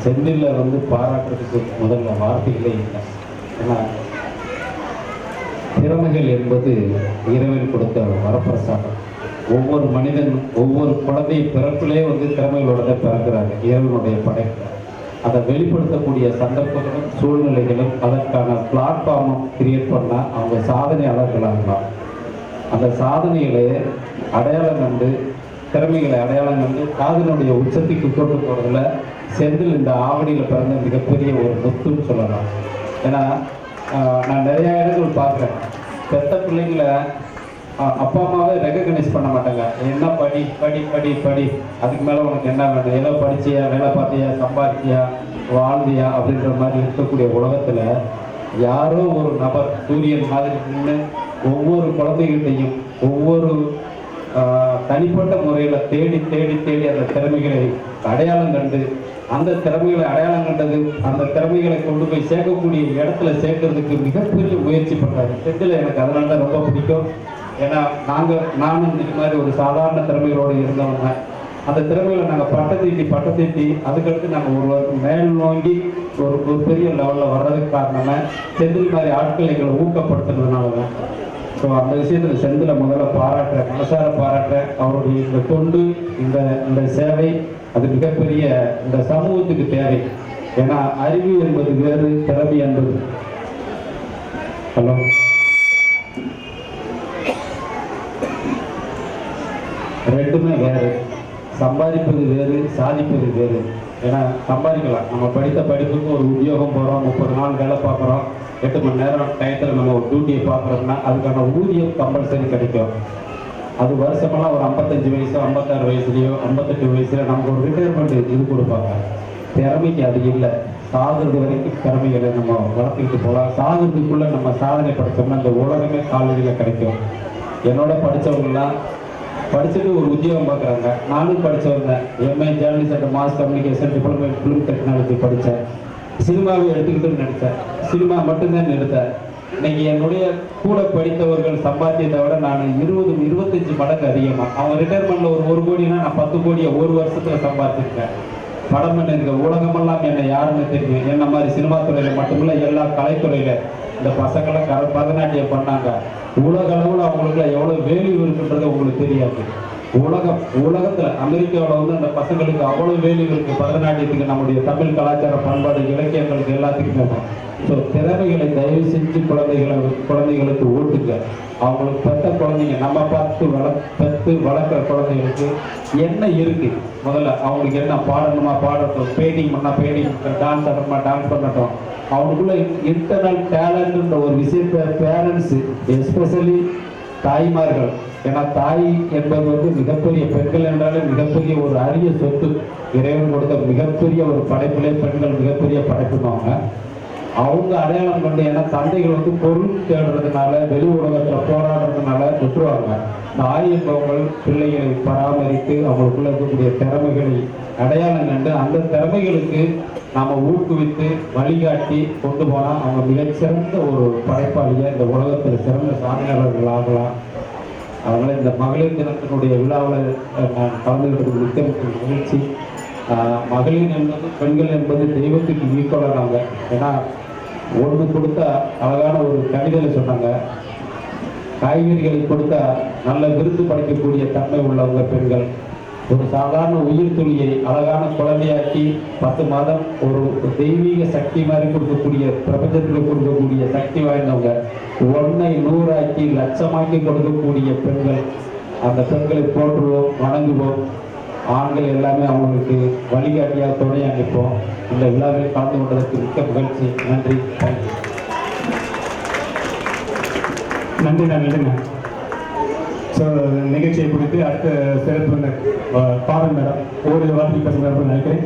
செந்திலில் வந்து பாராட்டுறதுக்கு முதல்ல வார்த்தைகளே இல்லை. ஏன்னா திறமைகள் என்பது இறைவன் கொடுத்த வரப்பிரசாதம். ஒவ்வொரு மனிதன் ஒவ்வொரு குழந்தை பிறப்பிலே வந்து திறமைகளோட தான் பிறக்கிறாங்க. இறைவனுடைய படைப்பு அதை வெளிப்படுத்தக்கூடிய சந்தர்ப்பங்களும் சூழ்நிலைகளும் அதற்கான பிளாட்ஃபார்மும் கிரியேட் பண்ணால் அவங்க சாதனையாளர்களாகலாம். அந்த சாதனைகளை அடையாளம் கண்டு திறமைகளை அடையாளம் கண்டு காதலுடைய உச்சத்துக்கு கொண்டு போகிறதுல செந்தில் இந்த ஆவடியில் பிறந்த மிகப்பெரிய ஒரு முத்துன்னு சொல்லலாம். ஏன்னா நான் நிறையா இடங்கள் பார்க்குறேன், பெத்த பிள்ளைங்களை அப்பா அம்மாவே ரெகக்னைஸ் பண்ண மாட்டாங்க. என்ன படி படி படி படி, அதுக்கு மேலே உனக்கு என்ன வேணும், ஏதோ படிச்சியா, வேலை பார்த்தியா, சம்பாதிச்சியா, வாழ்ந்தியா அப்படின்ற மாதிரி இருக்கக்கூடிய உலகத்தில் யாரோ ஒரு நபர் சூரியன் மாதிரி நின்று ஒவ்வொரு குழந்தைகிட்டையும் ஒவ்வொரு தனிப்பட்ட முறையில் தேடி தேடி தேடி அந்த திறமைகளை அடையாளம் கண்டு அந்த திறமைகளை அடையாளம் கண்டது அந்த திறமைகளை கொண்டு போய் சேர்க்கக்கூடிய இடத்துல சேர்க்கறதுக்கு மிகப்பெரிய முயற்சி பண்ணுறாரு செந்தில். எனக்கு அதனால தான் ரொம்ப பிடிக்கும். ஏன்னா நானும் இது மாதிரி ஒரு சாதாரண திறமைகளோடு இருந்தவங்க. அந்த திறமைகளை நாங்கள் பட்டத்தீட்டி அதுக்கடுத்து நாங்கள் ஒரு மேல் நோங்கி ஒரு பெரிய லெவலில் வர்றதுக்கு காரணமே செந்தில் மாதிரி ஆட்கள் எங்களை ஊக்கப்படுத்துறதுனால தான். ஸோ அந்த விஷயத்தில் செந்தில் முதல்ல பாராட்டுறேன், மனசார பாராட்டுறேன். அவருடைய இந்த தொண்டு, இந்த சேவை அது மிகப்பெரிய இந்த சமூகத்துக்கு தேவை. ஏன்னா அறிவு என்பது வேறு, திறமை என்பது ஹலோ ரெண்டுமே வேறு. சம்பாதிப்பது வேறு, சாதிப்பது வேறு. ஏன்னா சம்பாதிக்கலாம், நம்ம படித்த படிப்புக்கு ஒரு உத்தியோகம் போகிறோம், 30 நாள் வேலை பார்க்குறோம், 8 மணி நேரம் டயத்தில் நம்ம ஒரு டியூட்டியை பார்க்குறோம்னா அதுக்கான ஊதியம் கம்பல்சரி கிடைக்கும். அது வருஷமெல்லாம் ஒரு 55 வயசோ 56 வயசுலையோ 58 வயசுல நமக்கு ஒரு ரிட்டையர்மெண்ட் இது கொடுப்பாங்க. திறமைக்கு அது இல்லை. சாகுறது வரைக்கும் திறமைகளை நம்ம வளர்த்துக்கிட்டு போகலாம். சாகுறதுக்குள்ளே நம்ம சாதனை படைச்சோம்னா இந்த உலகமே காலடியில் கிடைக்கும். என்னோட படித்தவங்களாம் படிச்சுட்டு ஒரு உத்தியோகம் பார்க்குறாங்க. நானும் படித்தவங்க, MA journalist and mass communication, diploma in film technology படித்தேன். சினிமாவை எடுத்துக்கிட்டு நடித்தேன், சினிமா மட்டும்தான் எடுத்தேன். இன்னைக்கு என்னுடைய கூட படித்தவர்கள் சம்பாத்தியத்தை விட நான் 20-25 மடங்கு அதிகமாக. அவங்க ரிட்டையர்மெண்ட்டில் ஒரு 1 கோடினா நான் 10 கோடியை ஒரு வருஷத்தில் சம்பாதிச்சிருக்கேன். படம் பண்ணிருக்க உலகமெல்லாம் என்னை யாருன்னு தெரியும். என்ன மாதிரி சினிமா துறையில் மட்டுமில்லை, எல்லா கலைத்துறையில் இந்த பசங்களாம் பரதநாட்டியம் பண்ணாங்க. உலக அளவில் அவங்களுக்குள்ள எவ்வளோ வேல்யூ இருக்குன்றது உங்களுக்கு தெரியாது. உலகத்தில் அமெரிக்காவில் வந்து அந்த பசங்களுக்கு அவ்வளோ வேல்யூ இருக்குது. பரதநாட்டியத்துக்கு, நம்முடைய தமிழ் கலாச்சார பண்பாடு இலக்கியங்களுக்கு எல்லாத்துக்குமே. ஸோ திறமைகளை தயவு செஞ்சு குழந்தைகளுக்கு ஊட்டுங்க. அவங்களுக்கு பெற்ற குழந்தைங்க நம்ம பெற்று வளர்க்குற குழந்தைகளுக்கு என்ன இருக்குது, முதல்ல அவங்களுக்கு என்ன பாடணுமா பாடட்டும், பெயிண்டிங் பண்ணால் பெயிண்டிங், டான்ஸ் ஆடணுமா டான்ஸ் பண்ணட்டும். அவங்களுக்குள்ள இன்டர்னல் டேலண்ட்ன்ற ஒரு விஷயத்தை பேரண்ட்ஸு, எஸ்பெஷலி தாய்மார்கள், ஏன்னா தாய் என்பது வந்து மிகப்பெரிய, பெண்கள் என்றாலே மிகப்பெரிய ஒரு அரிய சொத்து. இறைவன் கொடுத்த மிகப்பெரிய ஒரு படைப்பிலே பெண்கள் மிகப்பெரிய படைப்புவாங்க. அவங்க அடையாளம் கொண்டு, ஏன்னா தந்தைகள் வந்து பொருள் தேடுறதுனால வெளி உலகத்தில் போராடுறதுனால விட்டுருவாங்க. தாய் என்பவங்கள் பிள்ளைகளை பராமரித்து அவங்களுக்குள்ள இருக்கக்கூடிய திறமைகளை அடையாளம் கண்டு அந்த திறமைகளுக்கு நாம் ஊக்குவித்து வழிகாட்டி கொண்டு போனால் அவங்க மிகச்சிறந்த ஒரு படைப்பாளியாக இந்த உலகத்தில் சிறந்த சாதனையாளர்கள் ஆகலாம். அதனால் இந்த மகளிர் தினத்தினுடைய விழாவில் நான் கலந்துக்கிட்டது மிக்க மகிழ்ச்சி. மகளிர் என்பது, பெண்கள் என்பது தெய்வத்துக்கு ஈக்குவலானாங்க. ஏன்னா ஒன்று கொடுத்தா அழகான ஒரு கவிதையில் சொன்னாங்க, காய்கறிகளை கொடுத்தா நல்ல விருது படைக்கக்கூடிய தன்மை உள்ளவங்க பெண்கள். ஒரு சாதாரண உயிர் துளியை அழகான குழந்தையாக்கி 10 மாதம் ஒரு தெய்வீக சக்தி மாதிரி கொடுக்கக்கூடிய, பிரபஞ்சத்தில் கொடுக்கக்கூடிய சக்தி வாய்ந்தவங்க. 1ஐ 100 ஆக்கி லட்சமாக்கி கொடுக்கக்கூடிய பெண்கள். அந்த பெண்களை போற்றுவோம், வணங்குவோம். ஆண்கள் எல்லாமே அவங்களுக்கு வழிகாட்டியாக துணையாக நிற்போம். இந்த விழாவில் கலந்து கொண்டதற்கு மிக்க மகிழ்ச்சி. நன்றி, தேங்க்யூ. நன்றி. நன்றிங்க. ஸோ நிகழ்ச்சியை குறித்து அடுத்த சிறப்பு பாரன் மேடம் ஒரு வார்த்தை பேசுகிறார்கள் நினைக்கிறேன்.